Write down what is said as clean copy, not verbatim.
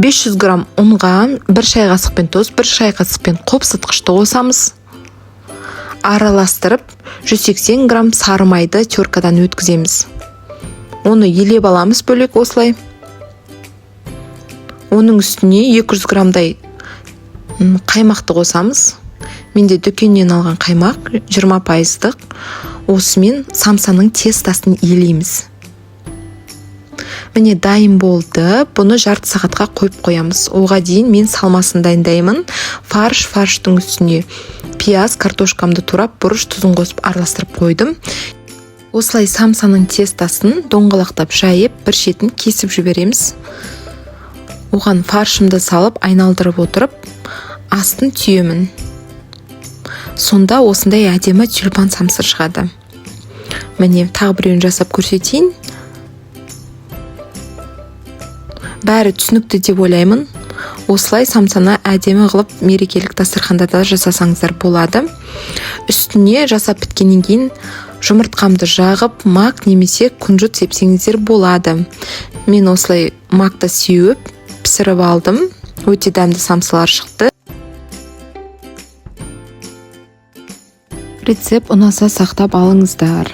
500 грамм ұнға 1 шай қасықпен тұз, 1 шай қасықпен қопсытқышты қосамыз. Араластырып, 180 грамм сары майды теркадан өткіземіз. Оны елеп аламыз бөлек осылай. Оның үстіне 200 граммдай қаймақты қосамыз. Менде дүкеннен алған қаймақ 20%. Осымен самсаның тестасын елейміз. Міне дайын болды. Бұны жарты сағатқа қойып қоямыз. Оға дейін мен салмасын дайындаймын. Фарштың үстіне пияз, картошкамды турап, бұрыш, тұзын қосып араластырып қойдым. Осылай самсаның тестасын доңғалақтап жайып, бір шетін кесіп жібереміз. Оған фаршымды салып, айналдырып отырып, астын түйемін. Сонда осындай әдемі тюльпан самсы шығады. Міне тағы біреуін жасап көрсетейін. Бәрі түсінікті деп ойлаймын. Осылай самсаны әдемі қылып мерекелік дастарханда да жасасаңыздар болады. Үстіне жасап біткеннен кейін жұмыртқамды жағып, мак немесе күнжіт сепсеңіздер болады. Мен осылай макты сеуіп, пісіріп алдым. Өте дәмді самсалар шықты. Рецепт ұнаса сақтап алыңыздар.